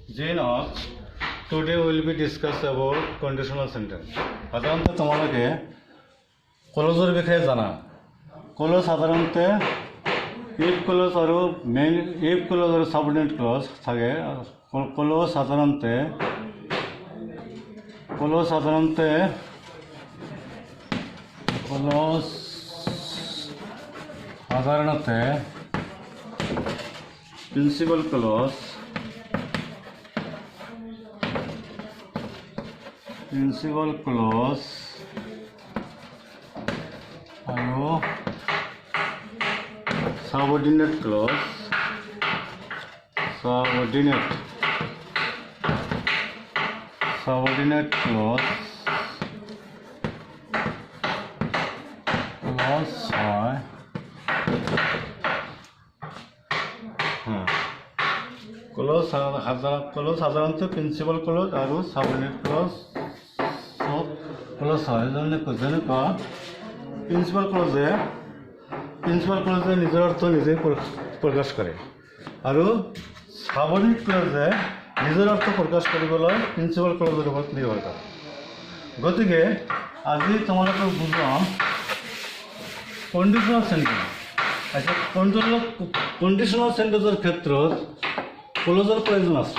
Jane Ox. Today we will be discuss about conditional sentence. সাধারণত তোমাদেরকে ক্লজের বিষয়ে জানা ক্লজ সাধারণত ইফ ক্লজ আর মেইন ইফ ক্লজ আর সাবঅর্ডিনেট ক্লজ থাকে ক্লজ সাধারণত প্রিন্সিপাল ক্লজ আৰু subordinate clause হয় ক্লজ সাধারণত প্রিন্সিপাল ক্লজ আৰু সাবঅর্ডিনেট ক্লজ হয় যেনেকুৱা প্রিন্সিপাল ক্লজে নিজৰ অৰ্থ নিজে প্ৰকাশ কৰে আৰু সাবঅর্ডিনেট ক্লজে নিজৰ অৰ্থ প্ৰকাশ কৰিবলৈ প্রিন্সিপাল ক্লজৰ ওপৰত নিৰ্ভৰ কৰে। গতিকে আজি তোমালোকক বুজাম কন্ডিশনাল সেন্টেন্স। আচ্ছা, কন্ডিশনাল সেন্টেন্সৰ ক্ষেত্ৰত ক্লজৰ প্ৰয়োজন আছে।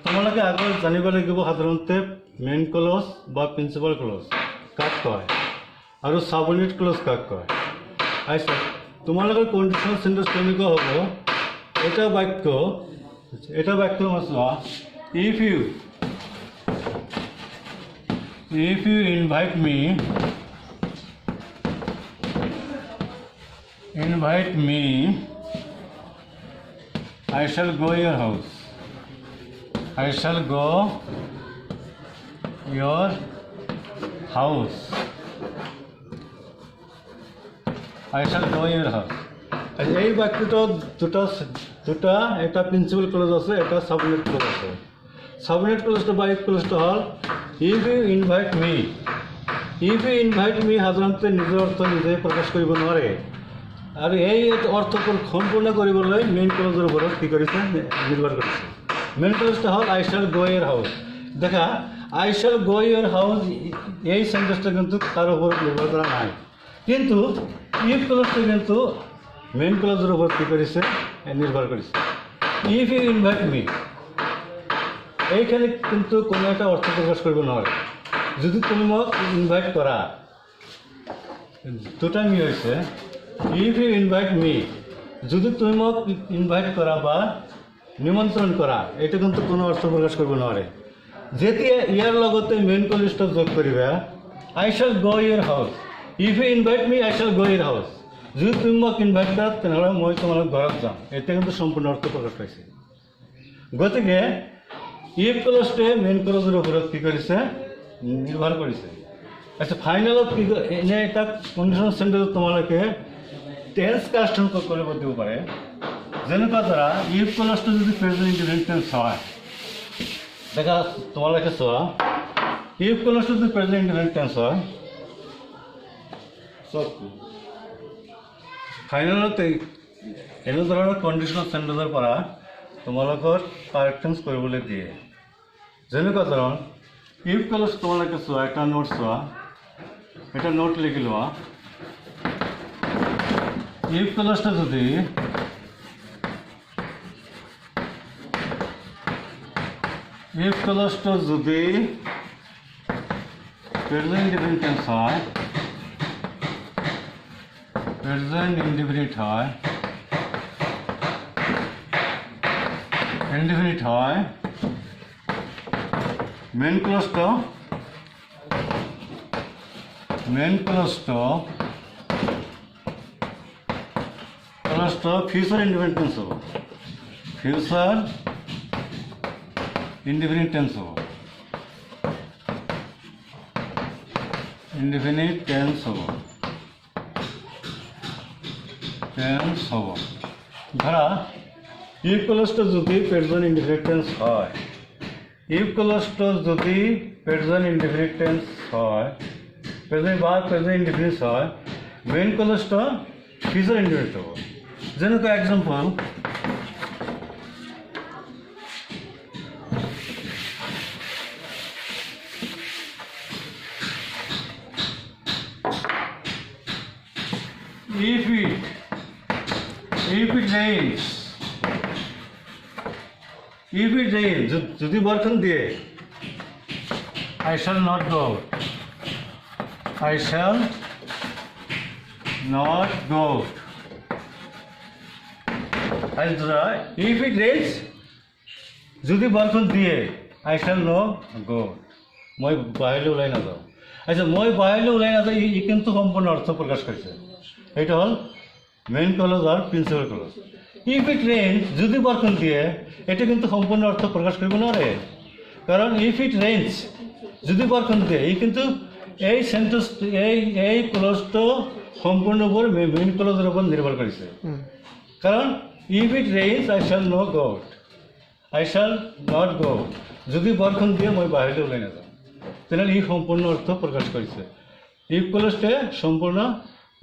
তোমালোকে আগত জানিব লাগিব সাধাৰণতে মেইন ক্লজ বা প্ৰিন্সিপাল ক্লজ কাক কয় আৰু সাবঅর্ডিনেট ক্লজ কাক কয়। আচ্ছা, তোমালোকৰ কন্ডিশনাল সেন্টেন্স কেনেকুৱা হ'ব? এটা বাক্য চোৱা, if you invite me I shall go your house. I shall go your house. এই বাক্যটা দুটা একটা প্রিন্সিপাল ক্লজ আছে, এটা সাবঅর্ডিনেট ক্লজ আছে। সাবঅর্ডিনেট ক্লজটা বা ইফ ক্লজটা হল ইফ ইউ ইনভাইট মি সাধাৰণতে নিজৰ অৰ্থ নিজে প্ৰকাশ কৰিব নোৱাৰে আৰু এই অৰ্থ সম্পূৰ্ণ কৰিবলৈ মেইন ক্লজৰ ওপৰত কি কৰিছে নিৰ্ভৰ কৰিছে। মেইন ক্লজটা হল I shall go your house. দেখা, I shall go your house এই সেন্টেন্সটা কিন্তু তার উপর নির্ভর করা নাই, কিন্তু ইফ ক্লজটা কিন্তু মেইন ক্লজের উপর কি করেছে নির্ভর করেছে। ইফ ইউ ইনভাইট মি এইখানে কিন্তু কোনো একটা অর্থ প্রকাশ করবে নোৱাৰে। যদি তুমি মোক ইনভাইট কৰা, দুটা মি হয়েছে। ইফ ইউ ইনভাইট মি, যদি তুমি মোক ইনভাইট কৰা বা নিমন্ত্ৰণ কৰা, এটা কিন্তু কোনো অর্থ প্রকাশ করবে নোৱাৰে। যেতিয়া ইয়াৰ লগতে মেইন ক্লজটা যোগ কৰিবা, I shall go your house. If you invite me I shall go your house. যদি তুমি মোক ইনভাইট কৰা তেনেহ'লে মই তোমালোকৰ ঘৰত যাম। এটা কিন্তু সম্পূৰ্ণ অৰ্থ প্ৰকাশ পাইছে। গতিকে ইফ ক্লজটোৱে মেইন ক্লজৰ ওপৰত কি কৰিছে নিৰ্ভৰ কৰিছে। আচ্ছা, ফাইনেলত কি এনে এটা কন্ডিশনাল সেন্টেন্স তোমালোকে টেন্স কাষ্টম কৰিব দিব পাৰে। যেনেকুৱা ধৰা ইফ ক্লজটো যদি প্ৰেজেন্ট ইনডিফিনিট টেন্স হয়, দেখা তোমালোকে চোৱা, ইফ ক্লজটো যদি প্ৰেজেন্ট ইনডিফিনিট টেন্স হয়, ফাইনেলত এনেধৰণৰ কন্ডিশনাল সেন্টেন্সৰ পৰা তোমালোকৰ কাৰেক্টনছ কৰিবলৈ দিয়ে। যেনেকুৱা ধৰণ ইফ ক্লজ তোমালোকে চোৱা, এটা নোট চোৱা, এটা নোট লিখি লোৱা। ইফ ক্লজটা যদি প্রেজেন্ট ইনডিফিনিট টেন্স হয়, ইনডিফিনিট হয়, মেইন ক্লজটা ফিউচার ইনডিফিনিট টেন্স হ'ব, ফিউচার ইনডিফিনিট টেন্স হ'ব, ধৰা ইফ ক্লজটো যদি প্ৰেজেন্ট ইনডিফিনিট টেন্স হয়, প্রেজেন্ট বা প্রেজেন্ট ইনডিফিনিট হয়, মেইন ক্লজটা ফিউচার ইনডিফিনিট হ'ব। যেনেকুৱা এক্সাম্পল if it rains, যদি বরখান দিয়ে I shall not go out. I shall not go out. If it rains, যদি বরখান দিয়ে I shall not go out. মই বাহিরে ওলাই না যাও। আচ্ছা, মই বাহিরে ওলাই না যাই ই কিন্তু সম্পূর্ণ অর্থ প্রকাশ করছে। এটা হল মেইন ক্লজ আর principal clause. If it rains, যদি বরখান দিয়ে, এটা কিন্তু সম্পূর্ণ অর্থ প্রকাশ করবে না রে। কারণ ইফ ইট রেইনস, যদি বরখান দিয়ে, এই কিন্তু এই সেন্টেন্স এই ক্লজটা সম্পূর্ণ উপর মেইন ক্লজের উপর নির্ভর করেছে। কারণ if it rains I shall not go out, I shall not go out, যদি বরখান দিয়ে মই বাহিরে ওলাই না যাও, তাহলে এই সম্পূর্ণ অর্থ প্রকাশ করেছে। ইফ ক্লজটা সম্পূর্ণ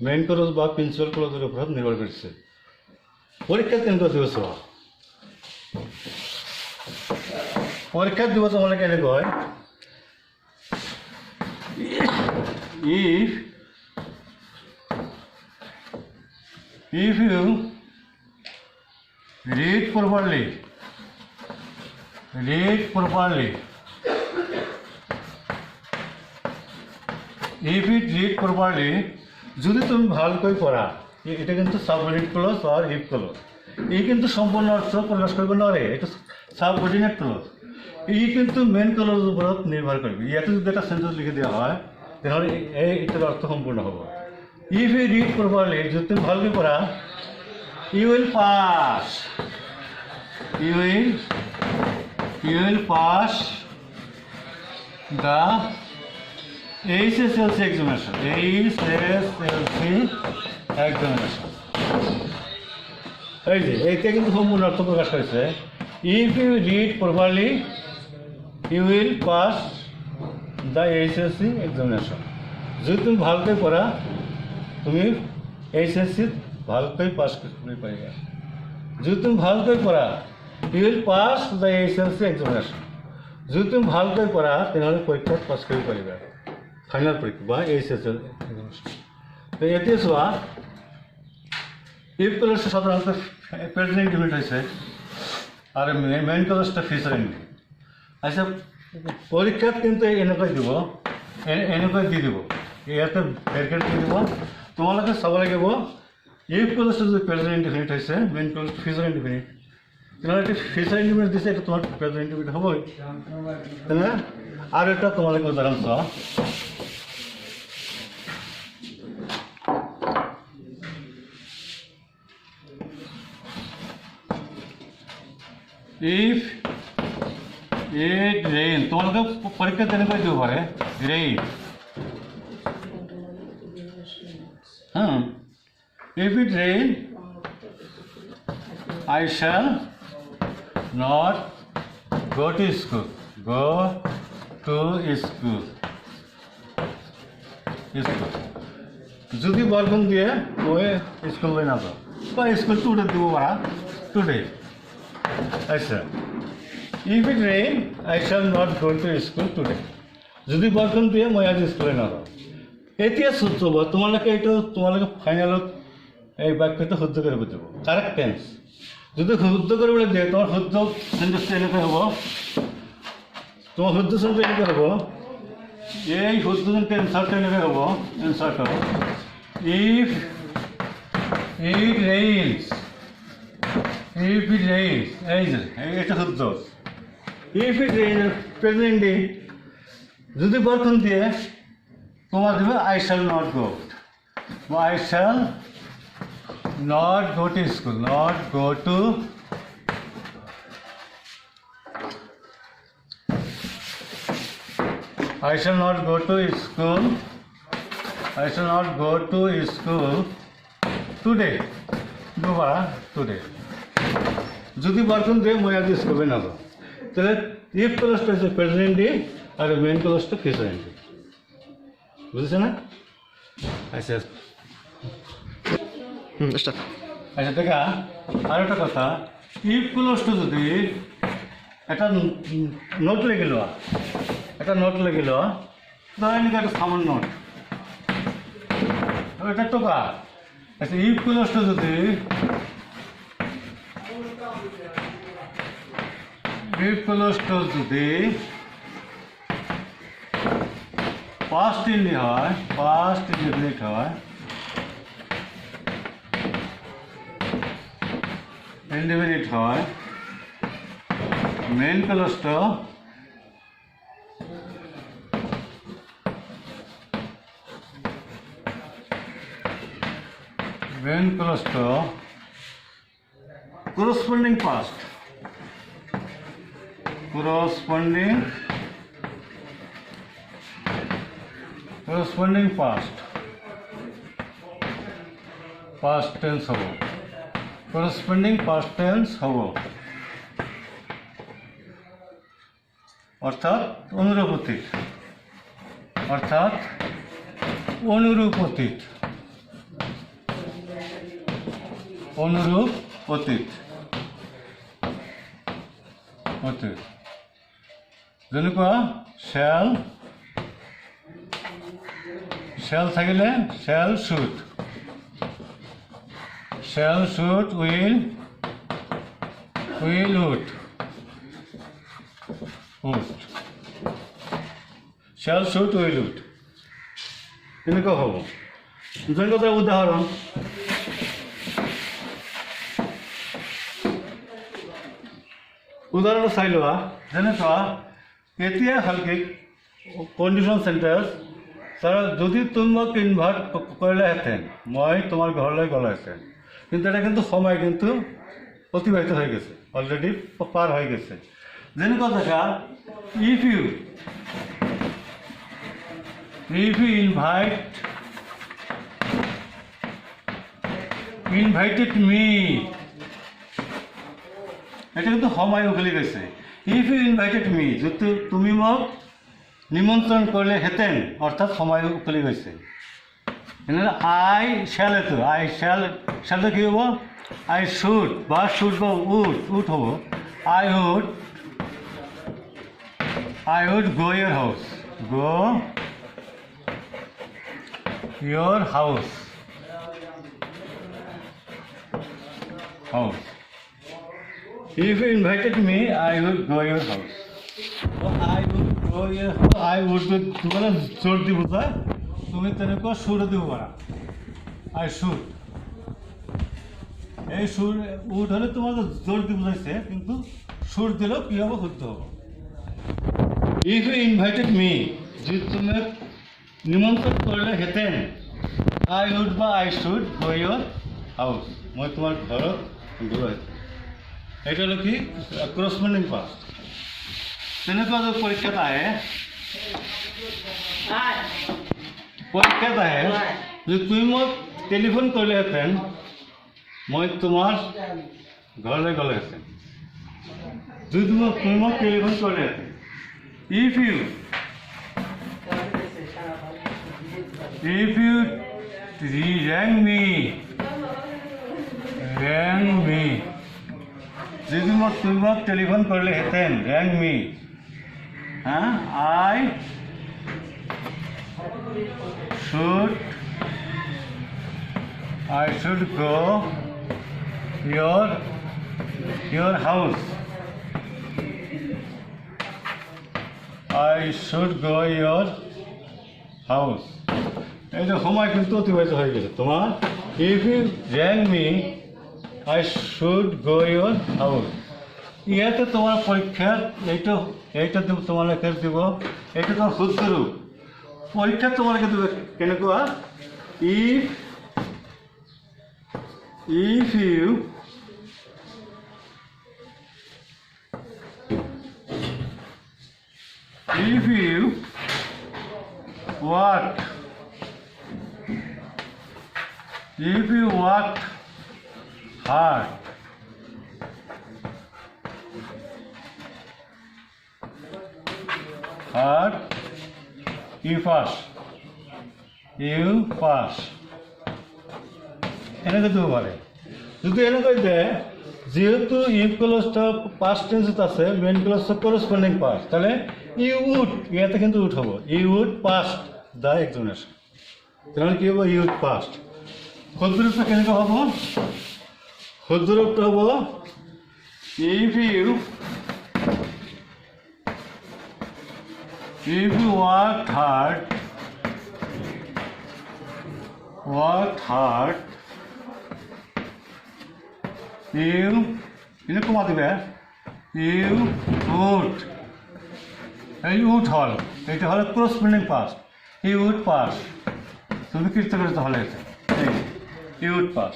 মেইন ক্লজ বা প্রিন্সিপাল ক্লজের উপর নির্ভর করছে। পরীক্ষা কেন্দ্র দিবস, পরীক্ষার দিবস মানে কেনেকৈ হয়, if you read properly, if it read properly, যদি তুমি ভালকৈ পড়া, এটা কিন্তু সাবঅর্ডিনেট ক্লজ আর ইফ ক্লজ, এই কিন্তু সম্পূর্ণ অর্থ প্রকাশ করবে না রে, এটা সাবঅর্ডিনেট ক্লজ। এই কিন্তু মেন ক্লজের উপর নির্ভর করবে। ইয়াতে যদি একটা সেন্টেন্স লিখে দেওয়া হয় তাহলে এটার অর্থ সম্পূর্ণ হবে। ইফ ইউ রিড প্রপারলি, যদি তুমি ভালকৈ পড়া, you will pass, you will pass the HSLC examination, examination. এই যে এইটা কিন্তু সম্পূর্ণ অর্থ প্রকাশ করেছে। If you read properly you will pass the HSLC examination. যদি তুমি ভালকৈ পড়া, তুমি HSLC ভালকৈ পাস কৰি পাৰিবা। যদি তুমি ভালকৈ পড়া, you will pass the HSLC examination. যদি তুমি ভালকৈ পড়া তেনেহ'লে পৰীক্ষাত পাছ কৰিব পাৰিবা, ফাইনাল পৰীক্ষা বা HSLC examination। তো এতিয়া চোৱা, ইফ ক্লজটা সাধারণত প্রেজেন্ট ইন্ডিফিনিট হয়েছে আর মেইন ক্লজটা ফিউচার ইন্ডিফিনিট। আচ্ছা, পরীক্ষাত কিন্তু এনেকৈ দিব, এনেকৈ দি দিব, ইয়াতে ব্ৰেকেট দি দিব। তোমালোকে চাব লাগিব ইফ ক্লজটা যদি প্রেজেন্ট ইন্ডিফিনিট হৈছে, মেইন ক্লজ ফিউচার ইন্ডিফিনিট, তেনেহ'লে এইটো ফিউচার ইন্ডিফিনিট দিছে, এইটো তোমাৰ প্রেজেন্ট ইন্ডিফিনিট হ'বই। তেনে আৰু এটা তোমালোকে উদাহৰণ চোৱা, if it rain, তোমালোকে পরীক্ষা তেনেকৈ দিব পাৰে, rain, if it rain I shall not go to school, যদি বরখান দিয়ে মই স্কুল লৈ নাযাওঁ বা স্কুল টুডে দিব পাৰা, টুডে। আচ্ছা, if it rain I shall not go to school today, যদি বৰষুণ দিয়ে মই আজি স্কুলে নাযাওঁ। এতিয়া চব তোমালোকে এইটো তোমালোকে ফাইনেলত এই বাক্যটো শুদ্ধ কৰিব দিব, কাৰেক্ট টেন্স। যদি শুদ্ধ কৰিবলৈ দিয়ে তোমাৰ শুদ্ধ চেণ্টেন্সটো এনেকৈ হ'ব, তোমাৰ শুদ্ধ চেণ্টেন্স এনেকৈ হ'ব, এই শুদ্ধ এনচাৰটো এনেকৈ হ'ব, এনচাৰটো if it rains, if it rains, এটা শুদ্ধ। if it rains present day, যদি বরখান দিয়ে তোমার দেবে I shall not go out, I shall not go to school, not go to I shall not go to school, I shall not go to school today, দুবার today। যদি বরখান দিয়ে মই আজি স্কুলে নাযাওঁ, তাহলে ইফ ক্লজটা হচ্ছে প্রেজেন্ট ডে আর মেইন ক্লজটা ফিউচার ডে, বুঝেছে না? আচ্ছা আচ্ছা, দেখা আর একটা কথা, ইফ ক্লজটা যদি একটা নোট লিখে লওয়া, একটা নোট লিখে লওয়া, ধরেন একটা সামান নোট, এটা টোকা, আচ্ছা ইফ ক্লোজটা যদি পাস্ট ইনডিফিনিট হয় মেইন ক্লোজটা corresponding past tense হব corresponding past tense হব অর্থাৎ অনুরূপ অতীত যেনেকুৱা শ্যাল থাকিলে shall should will would shall should will would এনেকুৱা হ'ব যেনেকুৱা উদাহৰণ চাই লোৱা যেনেকুৱা এতিয়া ভালকৈ কণ্ডিশ্যন চেণ্টেন্স ছাৰ যদি তুমি মোক ইনভাইট কৰিলেহেঁতেন মই তোমাৰ ঘৰলৈ গ'লোহেঁতেন কিন্তু এটা কিন্তু সময় কিন্তু অতিবাহিত হৈ গৈছে অলৰেডি পাৰ হৈ গৈছে যেনেকুৱা দেখা ইফ ইউ ইনভাইটেড মি এটা কিন্তু সময় উকলি গৈছে ইফ ইউ ইনভাইটেড মি যদি তুমি মোক নিমন্ত্ৰণ কৰিলেহেঁতেন অৰ্থাৎ সময় উকলি গৈছে এনেহ'লে আই শ্যালটো কি হ'ব আই শুড বা উড হ'ব আই উড গো ইয়ৰ house If you invited me, I would go your house. So I would be तुम्हाला जोड দিব যায় তুমি তেনেকুৱা সুৰ দিব পাৰা I should এই সুৰ উড হলে তোমাকে জোর দিব যাইছে কিন্তু সুর দিলেও কি হবে শুদ্ধ হবে If you invited me যদি তুমি নিমন্ত্রণ করলে হেতেন I would বা I should go your house মই তোমার ঘৰত গ'লোহেঁতেন এটা হলো কি করসপন্ডিং পাস্ট তেনেকুৱা যে পৰীক্ষাত আহে যে তুমি মোক টেলিফোন কৰিলেহেঁতেন মই তোমাৰ ঘৰলৈ গ'লোহেঁতেন যদি তুমি মোক টেলিফোন কৰিলেহেঁতেন ইফ ইউ rang me যদি তুমি মোক টেলিফোন কৰিলেহেঁতেন rang me I should go your house I should go your house এই যে সময় কিন্তু অতিবাহিত হয়ে গেছে তোমার if you rang me I should go your house ইয়াতে তোমার পরীক্ষার এইটা তোমাকে দিব এটা তোমার শুদ্ধ রূপ পরীক্ষা তোমাকে দেবে কেনেকুৱা if you worked hard you pass এনেকৈ দিব পাৰে যদি এনেকৈ দেয় যেহেতু ইফ ক্লজটা পাস্ট টেন্সত আছে মেইন ক্লজটা করসপন্ডিং পাস্ট তাহলে ইউ উড ইয়াতে কিন্তু উঠাব you would past the explanation তাহলে কি হবে ইউ উড পাস্ট ক্ষুদ্রূপটা কেনেকৈ হ'ব ক্ষুদ্রূপটো হ'ব if you work hard you ini কমা দিবে you would এই would হল এটা হলো corresponding past you would pass তুমি কৃত করতে হলে এটা you would pass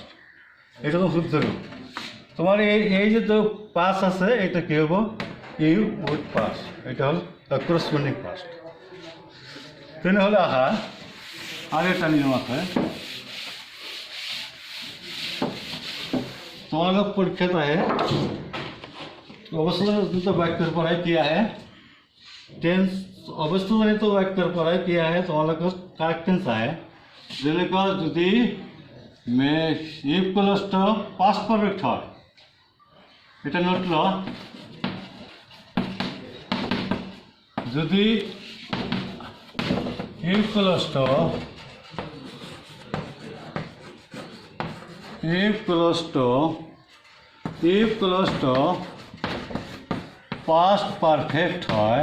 এটা তো শুদ্ধ রূপ তোমার এই যে তো পাস আছে এটা কি হবো you would pass এটা হল corresponding past তেনেহলে আহা আর একটা নিয়ম আছে তোমালোক परीक्षात आहे अवस्थाजनित वाक्यर पढ़ाई किया है टेंस अवस्थाजनित वाक्यर पढ़ाई किया है তোমালোক কারেক্টেন্স आहे যেনেকুৱা যদি মে ইফ প্লাস পাস্ট পারফেক্ট হয় এটা নোট ল যদি ইফ প্লাস पास्ट परफेक्ट है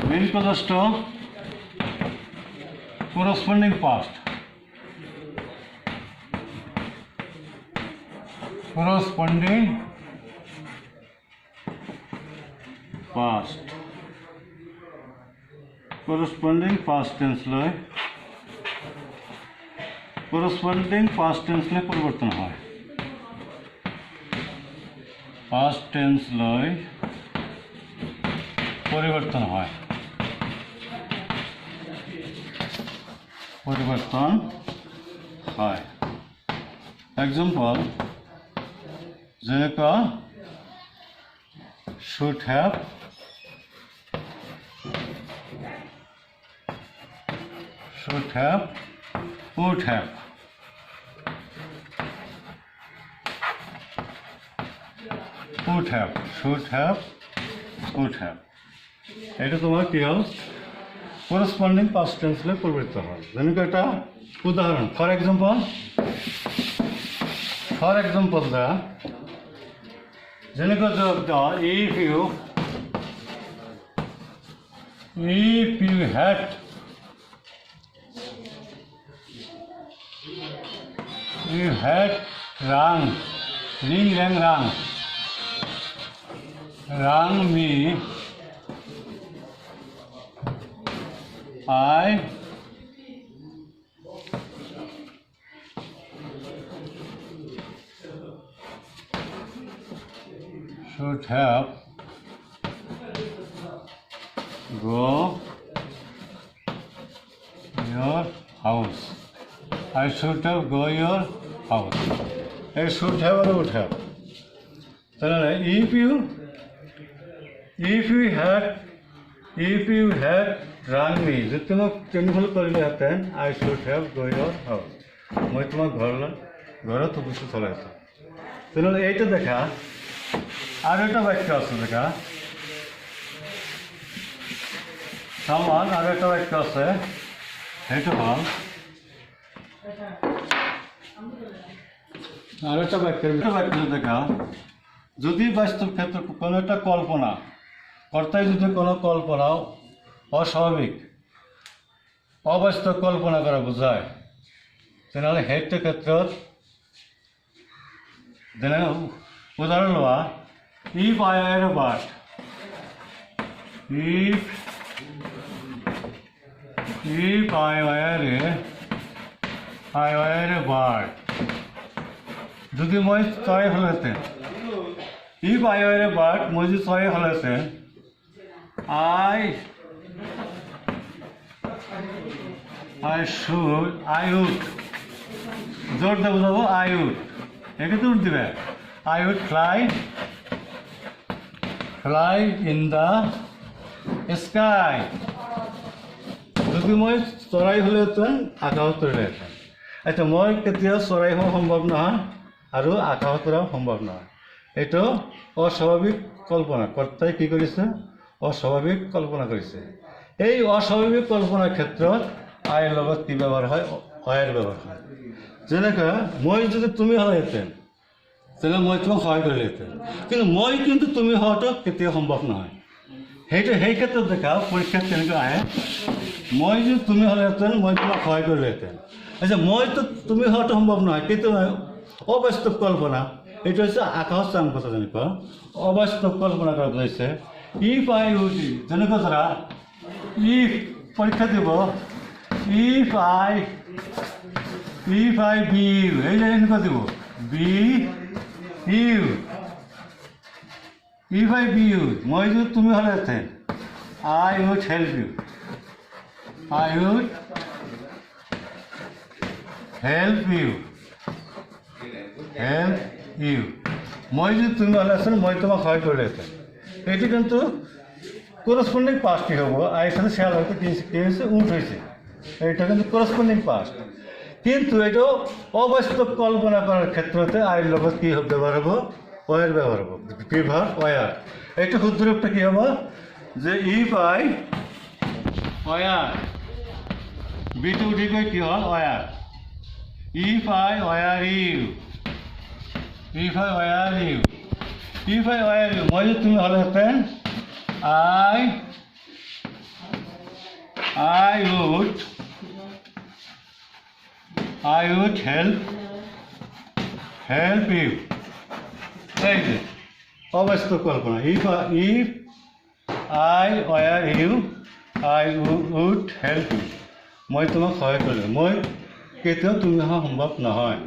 main plus corresponding past corresponding past tense লয় corresponding past tense লয় পরিবর্তন হয় past tense লয় পরিবর্তন হয় example যেনেকুৱা should have would have এটা তোমার কি হল corresponding past tense ले परिवर्तित হয় যেনেকৈ এটা উদাহরণ ফর এক্সাম্পল দা যেনেকৈ if you had rang me I should have go your house. I should have go your house. I should have or would have. So if you had rang me, जो तुम telephone कर ले आते हैं I should have go your house. मैं तुम्हारे घर तो बुझे चला था तो ना ये तो देखा আর একটা বাক্য আছে দেখা সমান আর একটা বাক্য আছে এটা হল আর একটা বাক্য দেখা যদি বাস্তব ক্ষেত্রে কোনো একটা কল্পনা কর্তায় যদি কোনো কল্পনা অস্বাভাবিক অবাস্তব কল্পনা করা বোঝায় তাহলে সেইটো ক্ষেত্ৰত যেনে উদাহরণ লোৱা if I were a bird if I were a bird যদি মই চৰাই হলহেঁতেন if I were a bird মই যদি চৰাই হলহেঁতেন I would জোর দিয়ে বোঝাবো I would একে তো দিবে I would fly in the sky যদি মই চৰাই হলেহেঁতেন আকাশত উৰিলেহেঁতেন এতিয়া মই কেতিয়াও চৰাই হোৱা সম্ভৱ নহয় আৰু আকাশত উৰাও সম্ভৱ নহয় এইটো অস্বাভাৱিক কল্পনা কৰ্তাই কি কৰিছে অস্বাভাৱিক কল্পনা কৰিছে। এই অস্বাভাৱিক কল্পনাৰ ক্ষেত্ৰত আইৰ লগত কি ব্যৱহাৰ হয়? অয়াৰ ব্যৱহাৰ হয়। যেনেকৈ মই যদি তুমি হ'লেহেঁতেন তেতিয়াহ'লে মই তোমাক সহায় কৰিলোহেঁতেন, কিন্তু তুমি হোৱাটো কেতিয়াও সম্ভৱ নহয়। সেই ক্ষেত্ৰত দেখা পৰীক্ষাত কেনেকৈ আহে, মই যদি তুমি হ'লেহেঁতেন মই তোমাক সহায় কৰিলোহেঁতেন। মইতো তুমি হোৱাটো সম্ভৱ নহয়, কিন্তু অবাস্তৱ কল্পনা। এইটো হৈছে আকাশ চাং কথা যেনেকুৱা অবাস্তৱ কল্পনা কৰা বুজাইছে। ইফ আই উড, যেনেকুৱা ধৰা ইফ পৰীক্ষা দিব, ইফ আই বি ইউ, এই যে এনেকুৱা দিব be you. If I be you, মই যদি তুমি হ'লেহেঁতেন I would help you, I would help you, মই যদি তুমি হ'লেহেঁতেন মই তোমাক সহায় কৰিলোহেঁতেন। এইটো কিন্তু করসপন্ডিং পাস্ট কি হবো, আইয়ের সাথে শেয়াল হয়তো কি হয়েছে, উঠ হয়েছে, এটা কিন্তু করসপন্ডিং পাস্ট। কিন্তু এটাও অবাস্তব কল্পনা করার ক্ষেত্রতে আইয়ের লগত কি ব্যবহার হবো? ওয়ার ব্যবহার হবো, বিভার ওয়ার। এটা ক্ষুদ্ররূপটা কি হবো? যে ইফ আই ওয়ার, বিটু উঠি গৈ কি হল? Were. If I were you, if I were you, if I were you, মই যদি তুমি হলেহেঁতেন I would help you. এই যে অবাস্তব কল্পনা। If I were you, I would help you. মই তোমাক সহায় কৰিলোঁ, মই কেতিয়াও তুমি অহা সম্ভৱ নহয়।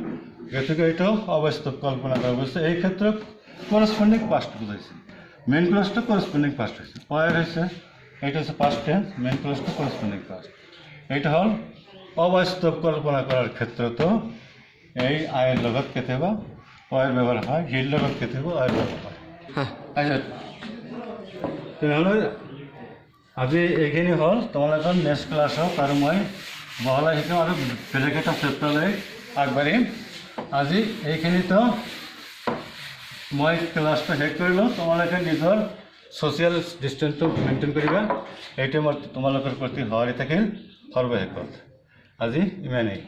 গতিকে এইটো অবাস্তৱ কল্পনা কৰা বস্তু। এই ক্ষেত্ৰত করসপন্ডিং পাস্ট বুজাইছে। মেইন ক্লজটো করসপন্ডিং পাস্ট হৈছে, ওয়ার হৈছে, এইটা হচ্ছে পাস্ট টেন্স, মেইন ক্লজটো করসপন্ডিং পাস্ট। এইটা হল অবাস্তব কল্পনা করার ক্ষেত্রতো এই আইয়ের লগত কেতিয়াবা ওয়ার ব্যবহার হয়, হির লগত কেতিয়াবা ওয়ার ব্যবহার হয়। আচ্ছা, তেনেহ'লে আজি এইখিনি হ'ল। তোমালোকৰ নেক্সট ক্লাছত আৰু মই বহলাই শিকাম আৰু বেলেগ এটা চেপ্টাৰলৈ আগবাঢ়িম। আজি এইখিনিতো মই ক্লাছটো শেষ কৰিলোঁ। তোমালোকে নিজৰ ছ'চিয়েল ডিষ্টেন্সটো মেইনটেইন কৰিবা, এইটো মই তোমালোকৰ প্ৰতি সঁহাৰি থাকিল সৰ্বশেষত। আজি ইমানেই।